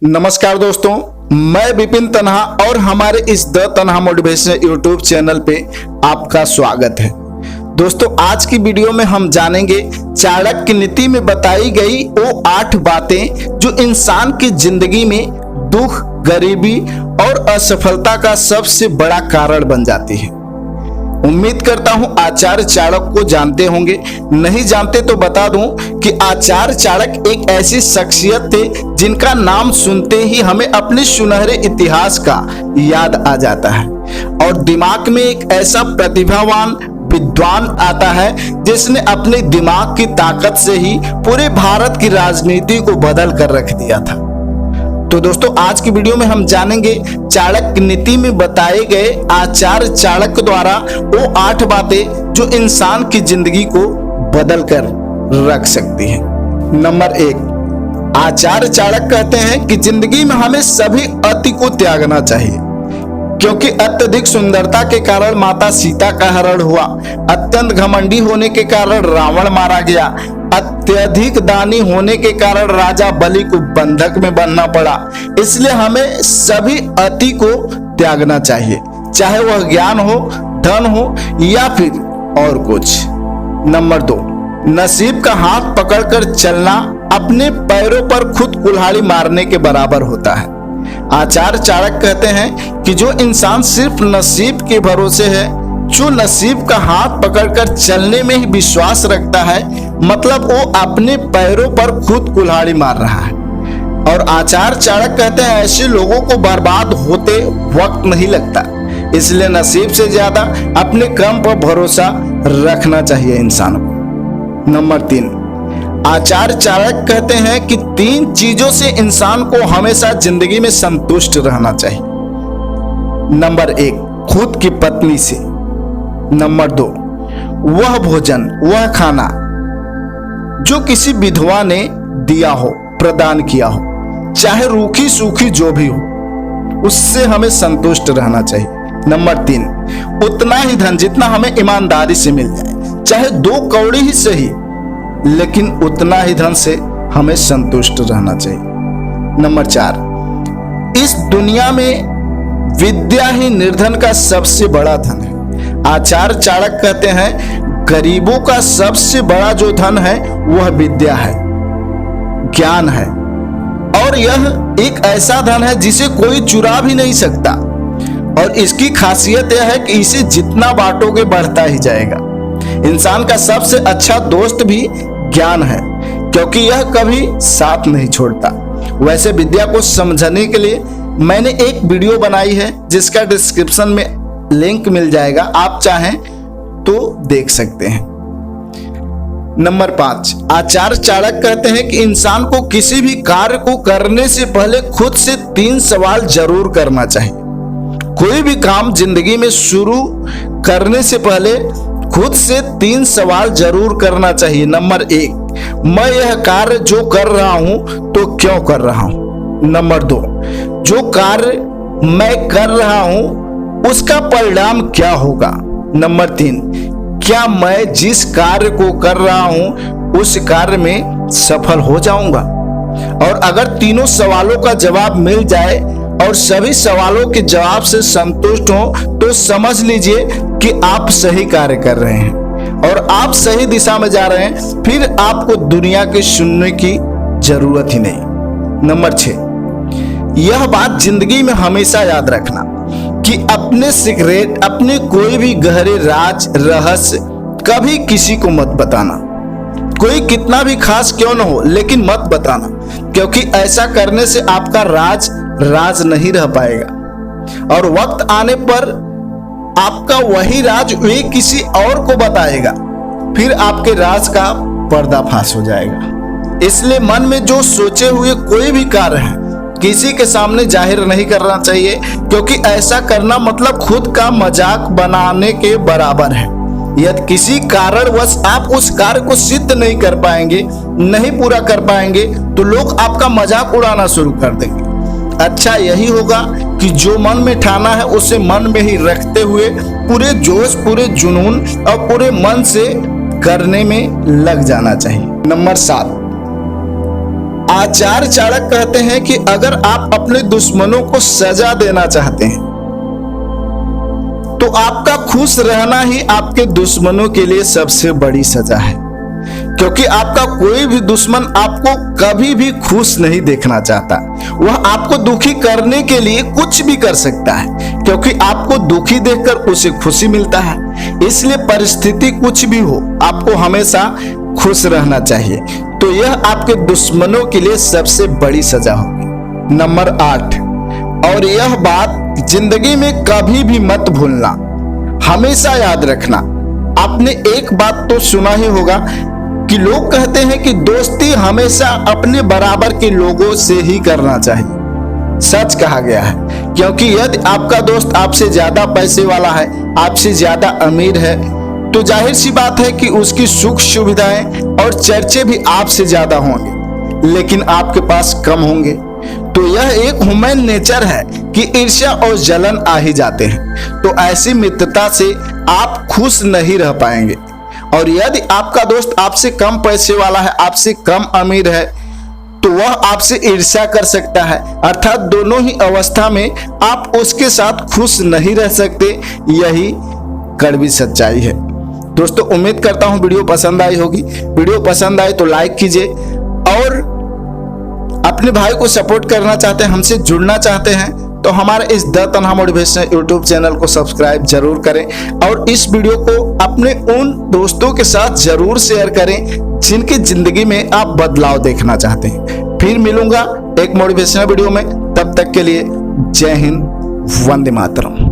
नमस्कार दोस्तों, मैं विपिन तन्हा और हमारे इस द तन्हा मोटिवेशन यूट्यूब चैनल पे आपका स्वागत है। दोस्तों, आज की वीडियो में हम जानेंगे चाणक्य नीति में बताई गई वो 8 बातें जो इंसान की जिंदगी में दुख, गरीबी और असफलता का सबसे बड़ा कारण बन जाती है। उम्मीद करता हूं आचार्य चाणक्य को जानते होंगे। नहीं जानते तो बता दूं कि आचार्य चाणक्य एक ऐसी शख्सियत थे जिनका नाम सुनते ही हमें अपने सुनहरे इतिहास का याद आ जाता है और दिमाग में एक ऐसा प्रतिभावान विद्वान आता है जिसने अपने दिमाग की ताकत से ही पूरे भारत की राजनीति को बदल कर रख दिया था। तो दोस्तों, आज की वीडियो में हम जानेंगे चाणक्य नीति में बताए गए आचार्य चाणक्य द्वारा वो 8 बातें जो इंसान की जिंदगी को बदल कर रख सकती हैं। नंबर 1, आचार्य चाणक्य कहते हैं कि जिंदगी में हमें सभी अति को त्यागना चाहिए, क्योंकि अत्यधिक सुंदरता के कारण माता सीता का हरण हुआ, अत्यंत घमंडी होने के कारण रावण मारा गया, अत्यधिक दानी होने के कारण राजा बलि को बंधक में बनना पड़ा। इसलिए हमें सभी अति को त्यागना चाहिए, चाहे वह ज्ञान हो, धन हो या फिर और कुछ। नंबर 2, नसीब का हाथ पकड़कर चलना अपने पैरों पर खुद कुल्हाड़ी मारने के बराबर होता है। आचार्य चाणक्य कहते हैं कि जो इंसान सिर्फ नसीब के भरोसे है, जो नसीब का हाथ पकड़कर चलने में ही विश्वास रखता है, मतलब वो अपने पैरों पर खुद कुल्हाड़ी मार रहा है। और आचार्य चाणक्य कहते हैं ऐसे लोगों को बर्बाद होते वक्त नहीं लगता, इसलिए नसीब से ज्यादा अपने कर्म पर भरोसा रखना चाहिए इंसान को। नंबर 3, आचार्य चाणक्य कहते हैं कि 3 चीजों से इंसान को हमेशा जिंदगी में संतुष्ट रहना चाहिए। नंबर 1, खुद की पत्नी से। नंबर 2, वह भोजन, वह खाना जो किसी विधवा ने दिया हो, प्रदान किया हो, चाहे रूखी सूखी जो भी हो, उससे हमें संतुष्ट रहना चाहिए। नंबर 3, उतना ही धन जितना हमें ईमानदारी से मिल जाए, चाहे 2 कौड़ी ही सही, लेकिन उतना ही धन से हमें संतुष्ट रहना चाहिए। नंबर 4, इस दुनिया में विद्या ही निर्धन का सबसे बड़ा धन है। आचार्य चाणक्य कहते हैं गरीबों का सबसे बड़ा जो धन है वह विद्या है, ज्ञान है, और यह एक ऐसा धन है जिसे कोई चुरा भी नहीं सकता। और इसकी खासियत यह है कि इसे जितना बांटोगे बढ़ता ही जाएगा। इंसान का सबसे अच्छा दोस्त भी ज्ञान है, क्योंकि यह कभी साथ नहीं छोड़ता। वैसे विद्या को समझने के लिए मैंने एक वीडियो बनाई है जिसका डिस्क्रिप्शन में लिंक मिल जाएगा, आप चाहें तो देख सकते हैं। नंबर 5, आचार्य चाणक्य कहते हैं कि इंसान को किसी भी कार्य को करने से पहले खुद से 3 सवाल जरूर करना चाहिए। कोई भी काम जिंदगी में शुरू करने से पहले खुद से 3 सवाल जरूर करना चाहिए। नंबर 1, मैं यह कार्य जो कर रहा हूं तो क्यों कर रहा हूं। नंबर 2, जो कार्य मैं कर रहा हूं उसका परिणाम क्या होगा। नंबर 3, क्या मैं जिस कार्य को कर रहा हूं उस कार्य में सफल हो जाऊंगा। और अगर तीनों सवालों का जवाब मिल जाए और सभी सवालों के जवाब से संतुष्ट हो तो समझ लीजिए कि आप सही कार्य कर रहे हैं और आप सही दिशा में जा रहे हैं। फिर आपको दुनिया के सुनने की जरूरत ही नहीं। नंबर 6, यह बात जिंदगी में हमेशा याद रखना कि अपने सीक्रेट, अपने कोई भी गहरे राज, रहस्य कभी किसी को मत बताना। कोई कितना भी खास क्यों न हो, लेकिन मत बताना, क्योंकि ऐसा करने से आपका राज नहीं रह पाएगा और वक्त आने पर आपका वही राज वे किसी और को बताएगा, फिर आपके राज का पर्दाफाश हो जाएगा। इसलिए मन में जो सोचे हुए कोई भी कार्य है किसी के सामने जाहिर नहीं करना चाहिए, क्योंकि ऐसा करना मतलब खुद का मजाक बनाने के बराबर है। यदि किसी कारणवश आप उस कार्य को सिद्ध नहीं कर पाएंगे, नहीं पूरा कर पाएंगे, तो लोग आपका मजाक उड़ाना शुरू कर देंगे। अच्छा यही होगा कि जो मन में ठाना है उसे मन में ही रखते हुए पूरे जोश, पूरे जुनून और पूरे मन से करने में लग जाना चाहिए। नंबर 7, आचार्य चाणक्य कहते हैं कि अगर आप अपने दुश्मनों को सजा देना चाहते हैं तो आपका खुश रहना ही आपके दुश्मनों के लिए सबसे बड़ी सजा है, क्योंकि आपका कोई भी दुश्मन आपको कभी भी खुश नहीं देखना चाहता। वह आपको दुखी करने के लिए कुछ भी कर सकता है, क्योंकि आपको दुखी देखकर उसे खुशी मिलता है। इसलिए परिस्थिति कुछ भी हो, आपको हमेशा खुश रहना चाहिए। तो यह आपके दुश्मनों के लिए सबसे बड़ी सजा होगी। नंबर 8, और यह बात जिंदगी में कभी भी मत भूलना, हमेशा याद रखना। आपने एक बात तो सुना ही होगा कि लोग कहते हैं कि दोस्ती हमेशा अपने बराबर के लोगों से ही करना चाहिए। सच कहा गया है, क्योंकि यदि आपका दोस्त आपसे ज्यादा पैसे वाला है, आपसे ज्यादा अमीर है, तो जाहिर सी बात है कि उसकी सुख सुविधाएं और चर्चे भी आपसे ज्यादा होंगे, लेकिन आपके पास कम होंगे। तो यह एक ह्यूमन नेचर है कि ईर्ष्या और जलन आ ही जाते हैं। तो ऐसी मित्रता से आप खुश नहीं रह पाएंगे। और यदि आपका दोस्त आपसे कम पैसे वाला है, आपसे कम अमीर है, तो वह आपसे ईर्ष्या कर सकता है। अर्थात दोनों ही अवस्था में आप उसके साथ खुश नहीं रह सकते। यही कड़वी सच्चाई है। दोस्तों, उम्मीद करता हूं वीडियो पसंद आई होगी। वीडियो पसंद आए तो लाइक कीजिए, और अपने भाई को सपोर्ट करना चाहते हैं, हमसे जुड़ना चाहते हैं, तो हमारे इस द तन्हा मोटिवेशनल यूट्यूब चैनल को सब्सक्राइब जरूर करें, और इस वीडियो को अपने उन दोस्तों के साथ जरूर शेयर करें जिनकी जिंदगी में आप बदलाव देखना चाहते हैं। फिर मिलूंगा एक मोटिवेशनल वीडियो में, तब तक के लिए जय हिंद, वंदे मातरम।